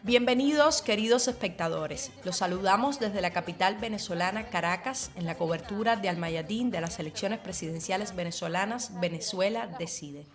Bienvenidos, queridos espectadores. Los saludamos desde la capital venezolana, Caracas, en la cobertura de Almayadín de las elecciones presidenciales venezolanas. Venezuela decide.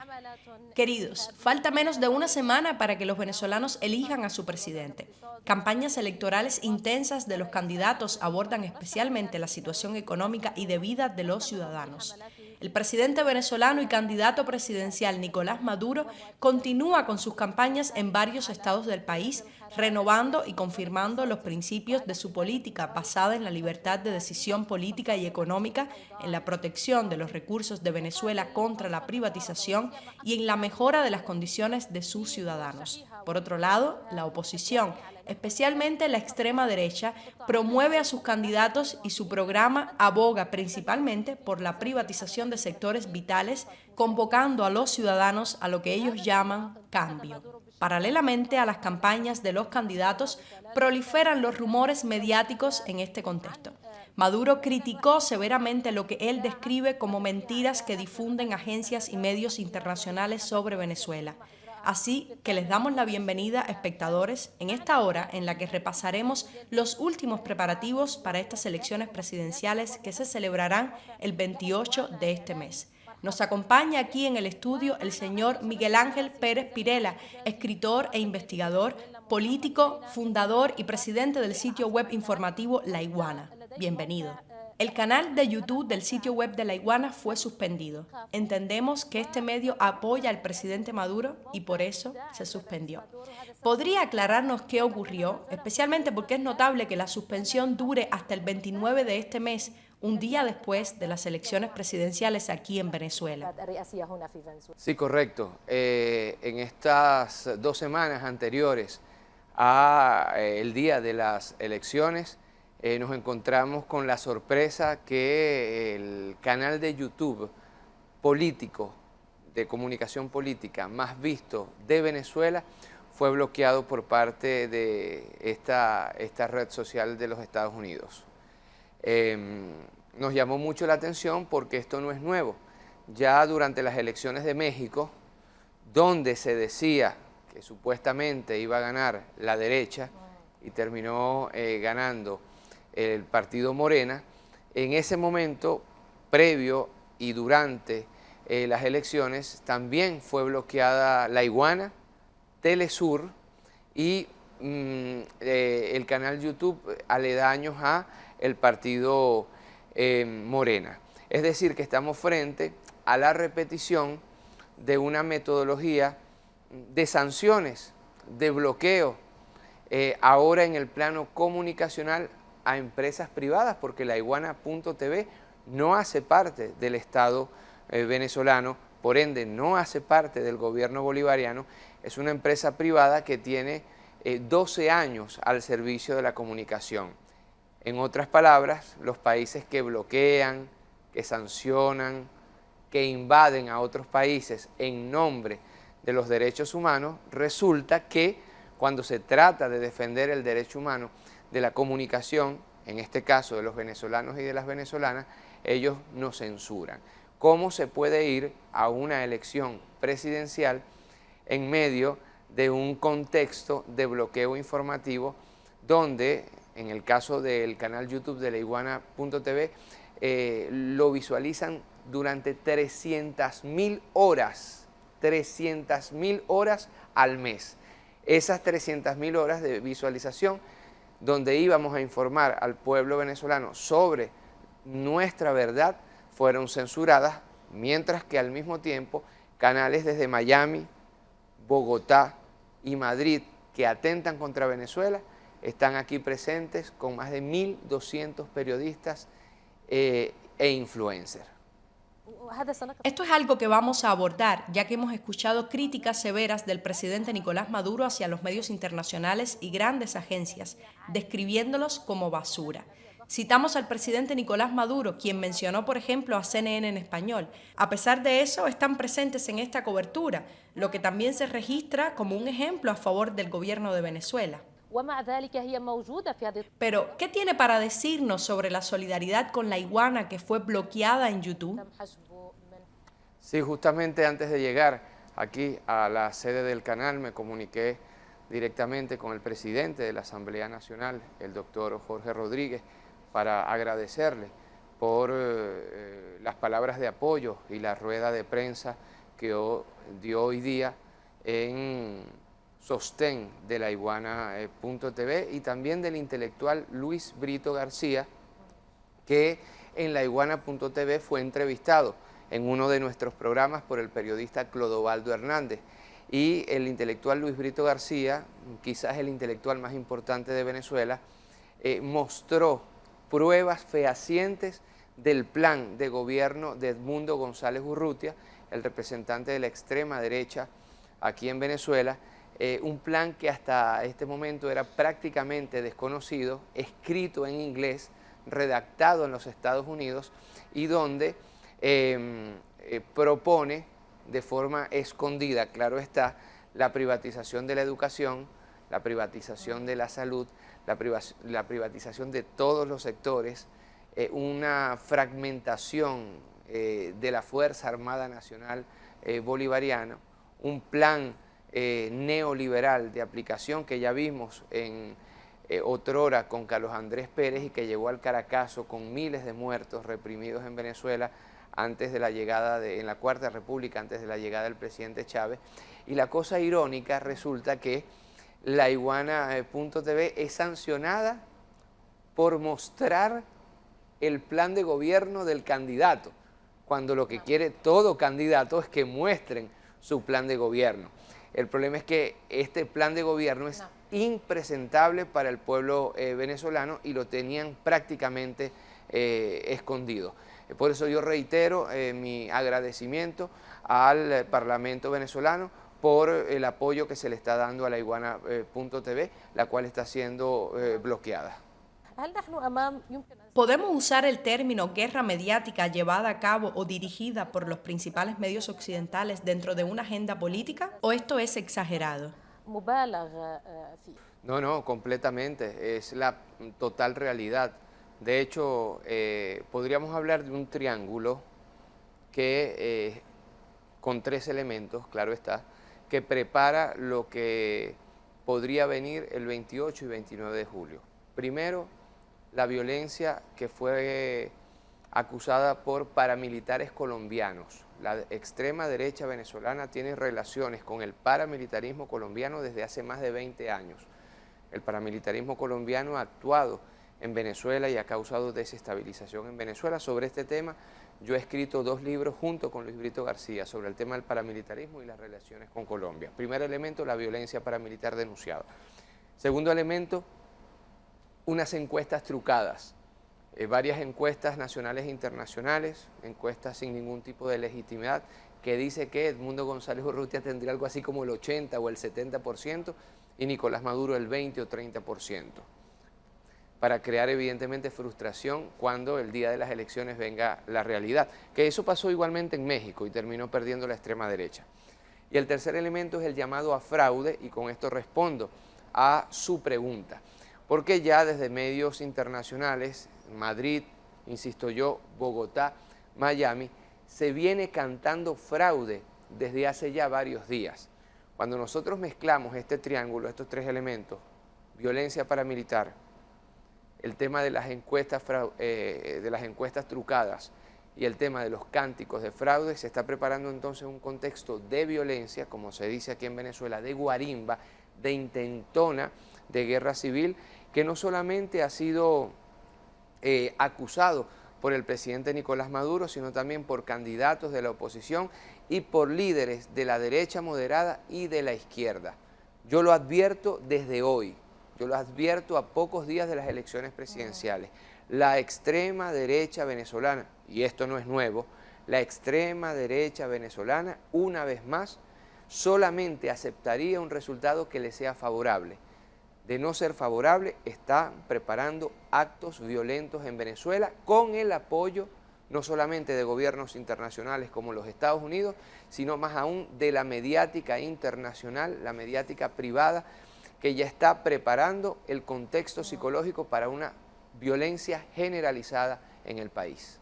Queridos, falta menos de una semana para que los venezolanos elijan a su presidente. Campañas electorales intensas de los candidatos abordan especialmente la situación económica y de vida de los ciudadanos. El presidente venezolano y candidato presidencial Nicolás Maduro continúa con sus campañas en varios estados del país, renovando y confirmando los principios de su política basada en la libertad de decisión política y económica, en la protección de los recursos de Venezuela contra la privatización y en la mejora de las condiciones de sus ciudadanos. Por otro lado, la oposición, especialmente la extrema derecha, promueve a sus candidatos y su programa aboga principalmente por la privatización de sectores vitales, convocando a los ciudadanos a lo que ellos llaman cambio. Paralelamente a las campañas de los candidatos, proliferan los rumores mediáticos en este contexto. Maduro criticó severamente lo que él describe como mentiras que difunden agencias y medios internacionales sobre Venezuela. Así que les damos la bienvenida, espectadores, en esta hora en la que repasaremos los últimos preparativos para estas elecciones presidenciales que se celebrarán el 28 de este mes. Nos acompaña aquí en el estudio el señor Miguel Ángel Pérez Pirela, escritor e investigador, político, fundador y presidente del sitio web informativo La Iguana. Bienvenido. El canal de YouTube del sitio web de La Iguana fue suspendido. Entendemos que este medio apoya al presidente Maduro y por eso se suspendió. ¿Podría aclararnos qué ocurrió? Especialmente porque es notable que la suspensión dure hasta el 29 de este mes, un día después de las elecciones presidenciales aquí en Venezuela. Sí, correcto. En estas 2 semanas anteriores al día de las elecciones, nos encontramos con la sorpresa que el canal de YouTube político, de comunicación política más visto de Venezuela, fue bloqueado por parte de esta red social de los Estados Unidos. Nos llamó mucho la atención porque esto no es nuevo. Ya durante las elecciones de México, donde se decía que supuestamente iba a ganar la derecha y terminó ganando el partido Morena, en ese momento, previo y durante las elecciones, también fue bloqueada La Iguana, Telesur y el canal YouTube aledaños a el partido Morena. Es decir, que estamos frente a la repetición de una metodología de sanciones, de bloqueo, ahora en el plano comunicacional a empresas privadas, porque La Iguana.tv no hace parte del Estado venezolano, por ende no hace parte del gobierno bolivariano, es una empresa privada que tiene 12 años al servicio de la comunicación. En otras palabras, los países que bloquean, que sancionan, que invaden a otros países en nombre de los derechos humanos, resulta que cuando se trata de defender el derecho humano de la comunicación, en este caso de los venezolanos y de las venezolanas, ellos nos censuran. ¿Cómo se puede ir a una elección presidencial en medio de un contexto de bloqueo informativo donde, en el caso del canal YouTube de laiguana.tv, lo visualizan durante 300.000 horas, 300.000 horas al mes? Esas 300.000 horas de visualización donde íbamos a informar al pueblo venezolano sobre nuestra verdad, fueron censuradas, mientras que al mismo tiempo canales desde Miami, Bogotá y Madrid que atentan contra Venezuela están aquí presentes con más de 1.200 periodistas e influencers. Esto es algo que vamos a abordar, ya que hemos escuchado críticas severas del presidente Nicolás Maduro hacia los medios internacionales y grandes agencias, describiéndolos como basura. Citamos al presidente Nicolás Maduro, quien mencionó, por ejemplo, a CNN en español. A pesar de eso, están presentes en esta cobertura, lo que también se registra como un ejemplo a favor del gobierno de Venezuela. Pero, ¿qué tiene para decirnos sobre la solidaridad con La Iguana que fue bloqueada en YouTube? Sí, justamente antes de llegar aquí a la sede del canal me comuniqué directamente con el presidente de la Asamblea Nacional, el doctor Jorge Rodríguez, para agradecerle por las palabras de apoyo y la rueda de prensa que dio hoy día en sostén de la Iguana.tv y también del intelectual Luis Brito García, que en la Iguana.tv fue entrevistado en uno de nuestros programas por el periodista Clodovaldo Hernández. Y el intelectual Luis Brito García, quizás el intelectual más importante de Venezuela, mostró pruebas fehacientes del plan de gobierno de Edmundo González Urrutia, el representante de la extrema derecha aquí en Venezuela, un plan que hasta este momento era prácticamente desconocido, escrito en inglés, redactado en los Estados Unidos y donde propone de forma escondida, claro está, la privatización de la educación, la privatización de la salud, la privatización de todos los sectores, una fragmentación de la Fuerza Armada Nacional Bolivariana, un plan neoliberal de aplicación que ya vimos en otrora con Carlos Andrés Pérez y que llegó al Caracazo con miles de muertos reprimidos en Venezuela antes de la llegada, en la Cuarta República, antes de la llegada del presidente Chávez. Y la cosa irónica resulta que la Iguana.tv es sancionada por mostrar el plan de gobierno del candidato, cuando lo que quiere todo candidato es que muestren su plan de gobierno. El problema es que este plan de gobierno es impresentable para el pueblo venezolano y lo tenían prácticamente escondido. Por eso yo reitero mi agradecimiento al Parlamento venezolano por el apoyo que se le está dando a la Iguana.tv, la cual está siendo bloqueada. ¿Podemos usar el término guerra mediática llevada a cabo o dirigida por los principales medios occidentales dentro de una agenda política? ¿O esto es exagerado? No, completamente. Es la total realidad. De hecho, podríamos hablar de un triángulo que, con 3 elementos, claro está, que prepara lo que podría venir el 28 y 29 de julio. Primero, la violencia que fue acusada por paramilitares colombianos. La extrema derecha venezolana tiene relaciones con el paramilitarismo colombiano desde hace más de 20 años. El paramilitarismo colombiano ha actuado en Venezuela y ha causado desestabilización en Venezuela. Sobre este tema, yo he escrito 2 libros junto con Luis Brito García sobre el tema del paramilitarismo y las relaciones con Colombia. Primer elemento, la violencia paramilitar denunciada. Segundo elemento, unas encuestas trucadas, varias encuestas nacionales e internacionales, encuestas sin ningún tipo de legitimidad, que dice que Edmundo González Urrutia tendría algo así como el 80 o el 70% y Nicolás Maduro el 20 o 30%, para crear evidentemente frustración cuando el día de las elecciones venga la realidad, que eso pasó igualmente en México y terminó perdiendo la extrema derecha. Y el tercer elemento es el llamado a fraude, y con esto respondo a su pregunta. Porque ya desde medios internacionales, Madrid, insisto yo, Bogotá, Miami, se viene cantando fraude desde hace ya varios días. Cuando nosotros mezclamos este triángulo, estos 3 elementos, violencia paramilitar, el tema de las encuestas trucadas y el tema de los cánticos de fraude, se está preparando entonces un contexto de violencia, como se dice aquí en Venezuela, de guarimba, de intentona, de guerra civil, que no solamente ha sido acusado por el presidente Nicolás Maduro, sino también por candidatos de la oposición y por líderes de la derecha moderada y de la izquierda. Yo lo advierto desde hoy, yo lo advierto a pocos días de las elecciones presidenciales. La extrema derecha venezolana, y esto no es nuevo, la extrema derecha venezolana, una vez más, solamente aceptaría un resultado que le sea favorable. De no ser favorable, está preparando actos violentos en Venezuela con el apoyo no solamente de gobiernos internacionales como los Estados Unidos, sino más aún de la mediática internacional, la mediática privada, que ya está preparando el contexto psicológico para una violencia generalizada en el país.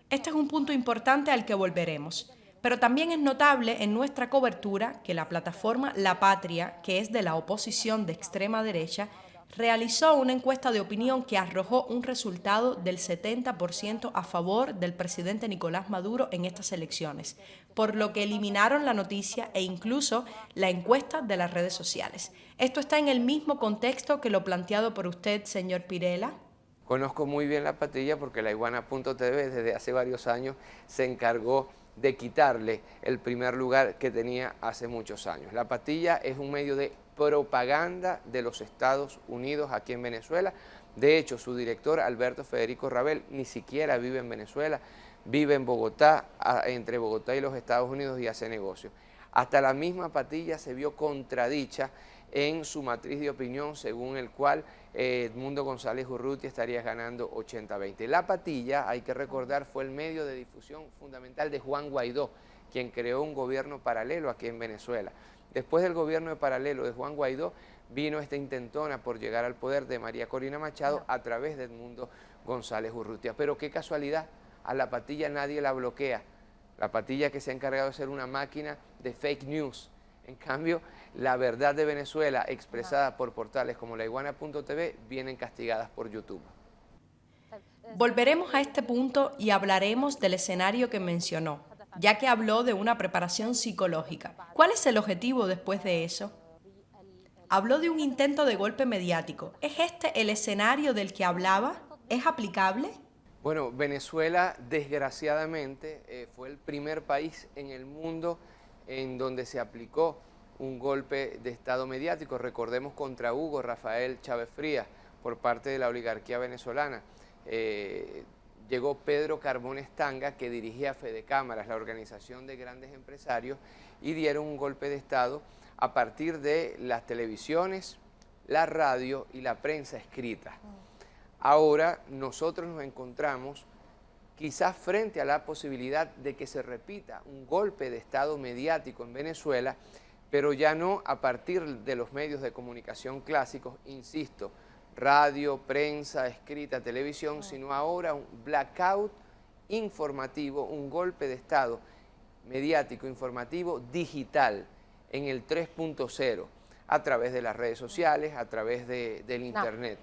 Este es un punto importante al que volveremos. Pero también es notable en nuestra cobertura que la plataforma La Patria, que es de la oposición de extrema derecha, realizó una encuesta de opinión que arrojó un resultado del 70% a favor del presidente Nicolás Maduro en estas elecciones, por lo que eliminaron la noticia e incluso la encuesta de las redes sociales. ¿Esto está en el mismo contexto que lo planteado por usted, señor Pirela? Conozco muy bien La Patilla porque la Iguana.tv desde hace varios años se encargó de quitarle el primer lugar que tenía hace muchos años. La Patilla es un medio de propaganda de los Estados Unidos aquí en Venezuela. De hecho, su director, Alberto Federico Rabel, ni siquiera vive en Venezuela, vive en Bogotá, entre Bogotá y los Estados Unidos, y hace negocio. Hasta la misma Patilla se vio contradicha en su matriz de opinión, según el cual Edmundo González Urrutia estaría ganando 80-20. La Patilla, hay que recordar, fue el medio de difusión fundamental de Juan Guaidó, quien creó un gobierno paralelo aquí en Venezuela. Después del gobierno paralelo de Juan Guaidó, vino esta intentona por llegar al poder de María Corina Machado a través de Edmundo González Urrutia. Pero qué casualidad, a La Patilla nadie la bloquea. La Patilla, que se ha encargado de ser una máquina de fake news. En cambio, la verdad de Venezuela, expresada por portales como la Iguana.tv, vienen castigadas por YouTube. Volveremos a este punto y hablaremos del escenario que mencionó, ya que habló de una preparación psicológica. ¿Cuál es el objetivo después de eso? Habló de un intento de golpe mediático. ¿Es este el escenario del que hablaba? ¿Es aplicable? Bueno, Venezuela, desgraciadamente, fue el primer país en el mundo en donde se aplicó un golpe de Estado mediático. Recordemos contra Hugo Rafael Chávez Frías por parte de la oligarquía venezolana. Llegó Pedro Carbones Tanga, que dirigía Fede Cámaras, la organización de grandes empresarios, y dieron un golpe de Estado a partir de las televisiones, la radio y la prensa escrita. Ahora nosotros nos encontramos quizás frente a la posibilidad de que se repita un golpe de Estado mediático en Venezuela, pero ya no a partir de los medios de comunicación clásicos, insisto, radio, prensa, escrita, televisión, sino ahora un blackout informativo, un golpe de Estado mediático, informativo, digital, en el 3.0, a través de las redes sociales, a través del Internet.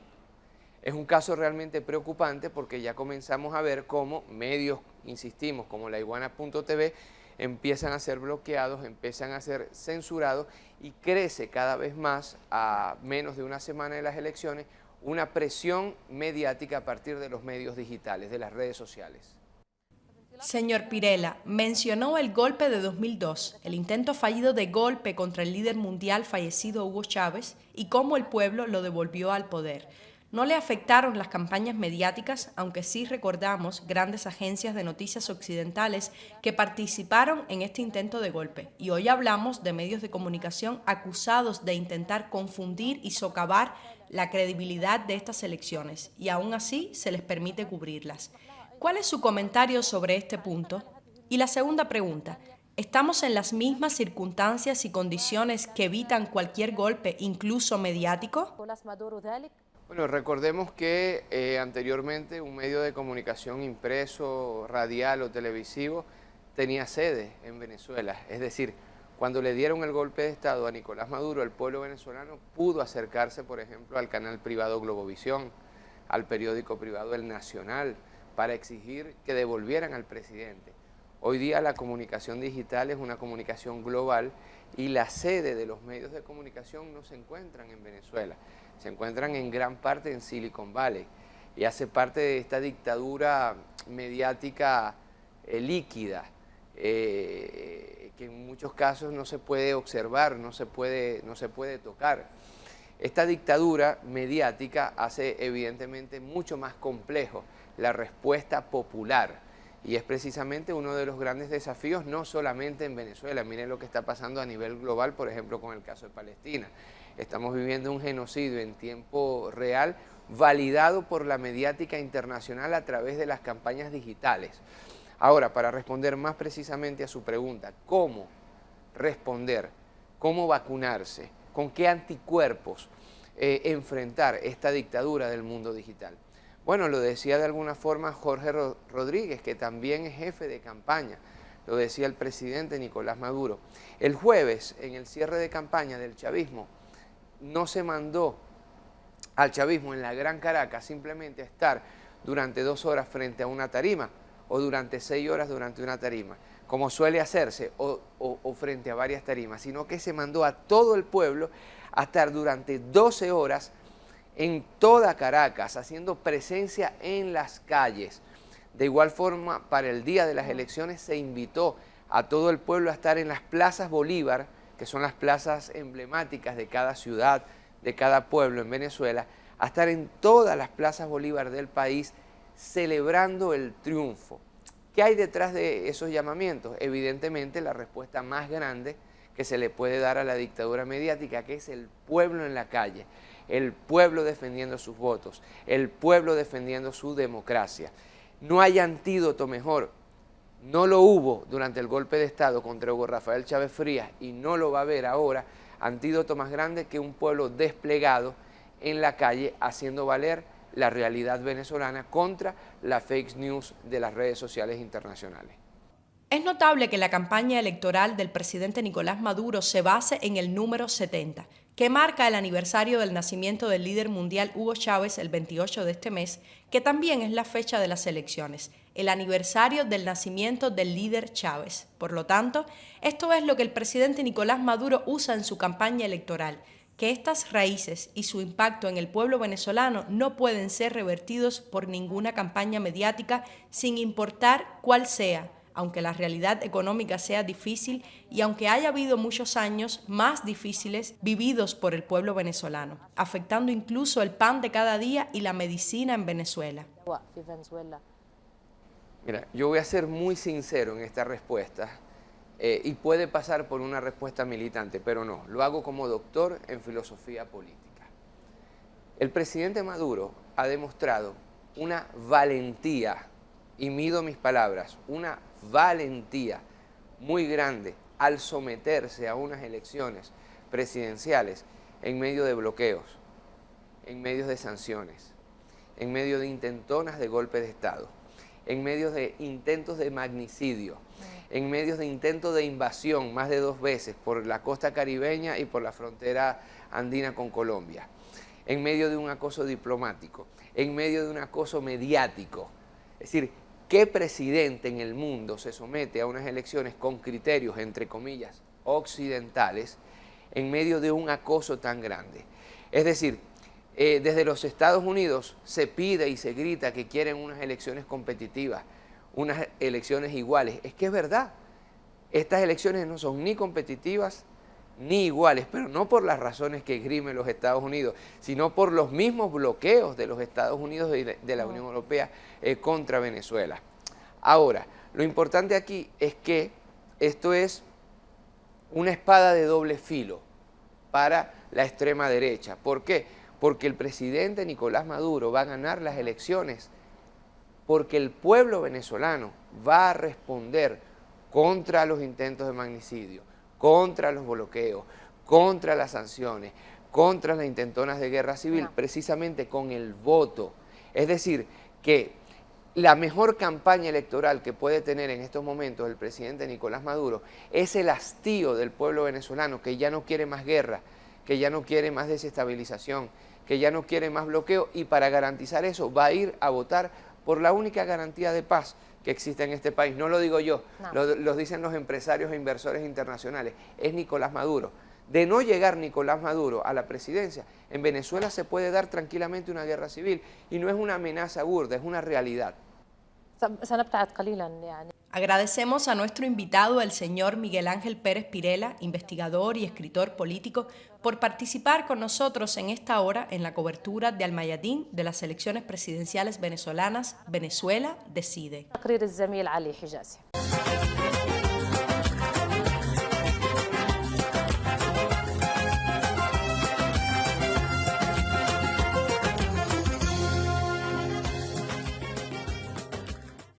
Es un caso realmente preocupante porque ya comenzamos a ver cómo medios, insistimos, como la Iguana.tv, empiezan a ser bloqueados, empiezan a ser censurados y crece cada vez más, a menos de una semana de las elecciones, una presión mediática a partir de los medios digitales, de las redes sociales. Señor Pirela, mencionó el golpe de 2002, el intento fallido de golpe contra el líder mundial fallecido Hugo Chávez y cómo el pueblo lo devolvió al poder. No le afectaron las campañas mediáticas, aunque sí recordamos grandes agencias de noticias occidentales que participaron en este intento de golpe. Y hoy hablamos de medios de comunicación acusados de intentar confundir y socavar la credibilidad de estas elecciones, y aún así se les permite cubrirlas. ¿Cuál es su comentario sobre este punto? Y la segunda pregunta, ¿estamos en las mismas circunstancias y condiciones que evitan cualquier golpe, incluso mediático? Bueno, recordemos que anteriormente un medio de comunicación impreso, radial o televisivo tenía sede en Venezuela. Es decir, cuando le dieron el golpe de Estado a Nicolás Maduro, el pueblo venezolano pudo acercarse, por ejemplo, al canal privado Globovisión, al periódico privado El Nacional, para exigir que devolvieran al presidente. Hoy día la comunicación digital es una comunicación global y la sede de los medios de comunicación no se encuentran en Venezuela, se encuentran en gran parte en Silicon Valley y hace parte de esta dictadura mediática líquida, que en muchos casos no se puede observar, no se puede tocar. Esta dictadura mediática hace evidentemente mucho más complejo la respuesta popular y es precisamente uno de los grandes desafíos, no solamente en Venezuela. Miren lo que está pasando a nivel global, por ejemplo, con el caso de Palestina. Estamos viviendo un genocidio en tiempo real, validado por la mediática internacional a través de las campañas digitales. Ahora, para responder más precisamente a su pregunta, ¿cómo responder? ¿Cómo vacunarse? ¿Con qué anticuerpos enfrentar esta dictadura del mundo digital? Bueno, lo decía de alguna forma Jorge Rodríguez, que también es jefe de campaña lo decía el presidente Nicolás Maduro. El jueves, en el cierre de campaña del chavismo, no se mandó al chavismo en la Gran Caracas simplemente a estar durante 2 horas frente a una tarima o durante 6 horas durante una tarima, como suele hacerse, o frente a varias tarimas, sino que se mandó a todo el pueblo a estar durante 12 horas en toda Caracas, haciendo presencia en las calles. De igual forma, para el día de las elecciones se invitó a todo el pueblo a estar en las plazas Bolívar, que son las plazas emblemáticas de cada ciudad, de cada pueblo en Venezuela, a estar en todas las plazas Bolívar del país celebrando el triunfo. ¿Qué hay detrás de esos llamamientos? Evidentemente la respuesta más grande que se le puede dar a la dictadura mediática, que es el pueblo en la calle, el pueblo defendiendo sus votos, el pueblo defendiendo su democracia. No hay antídoto mejor, no lo hubo durante el golpe de Estado contra Hugo Rafael Chávez Frías y no lo va a haber ahora, antídoto más grande que un pueblo desplegado en la calle haciendo valer la realidad venezolana contra la fake news de las redes sociales internacionales. Es notable que la campaña electoral del presidente Nicolás Maduro se base en el número 70, que marca el aniversario del nacimiento del líder mundial Hugo Chávez el 28 de este mes, que también es la fecha de las elecciones, el aniversario del nacimiento del líder Chávez. Por lo tanto, esto es lo que el presidente Nicolás Maduro usa en su campaña electoral, que estas raíces y su impacto en el pueblo venezolano no pueden ser revertidos por ninguna campaña mediática sin importar cuál sea, aunque la realidad económica sea difícil y aunque haya habido muchos años más difíciles vividos por el pueblo venezolano, afectando incluso el pan de cada día y la medicina en Venezuela. Mira, yo voy a ser muy sincero en esta respuesta y puede pasar por una respuesta militante, pero no, lo hago como doctor en filosofía política. El presidente Maduro ha demostrado una valentía, y mido mis palabras, una valentía muy grande al someterse a unas elecciones presidenciales en medio de bloqueos, en medio de sanciones, en medio de intentonas de golpe de Estado, en medio de intentos de magnicidio, en medio de intentos de invasión más de 2 veces por la costa caribeña y por la frontera andina con Colombia, en medio de un acoso diplomático, en medio de un acoso mediático. Es decir, ¿qué presidente en el mundo se somete a unas elecciones con criterios, entre comillas, occidentales, en medio de un acoso tan grande? Es decir, desde los Estados Unidos se pide y se grita que quieren unas elecciones competitivas, unas elecciones iguales. Es que es verdad, estas elecciones no son ni competitivas ni iguales, pero no por las razones que esgrimen los Estados Unidos, sino por los mismos bloqueos de los Estados Unidos y de la Unión Europea contra Venezuela. Ahora, lo importante aquí es que esto es una espada de doble filo para la extrema derecha. ¿Por qué? Porque el presidente Nicolás Maduro va a ganar las elecciones porque el pueblo venezolano va a responder contra los intentos de magnicidio, contra los bloqueos, contra las sanciones, contra las intentonas de guerra civil, precisamente con el voto. Es decir, que la mejor campaña electoral que puede tener en estos momentos el presidente Nicolás Maduro es el hastío del pueblo venezolano que ya no quiere más guerra, que ya no quiere más desestabilización, que ya no quiere más bloqueo, y para garantizar eso va a ir a votar por la única garantía de paz que existe en este país. No lo digo yo, lo dicen los empresarios e inversores internacionales, es Nicolás Maduro. De no llegar Nicolás Maduro a la presidencia, en Venezuela se puede dar tranquilamente una guerra civil, y no es una amenaza burda, es una realidad. Agradecemos a nuestro invitado, el señor Miguel Ángel Pérez Pirela, investigador y escritor político, por participar con nosotros en esta hora en la cobertura de Almayadín de las elecciones presidenciales venezolanas. Venezuela decide.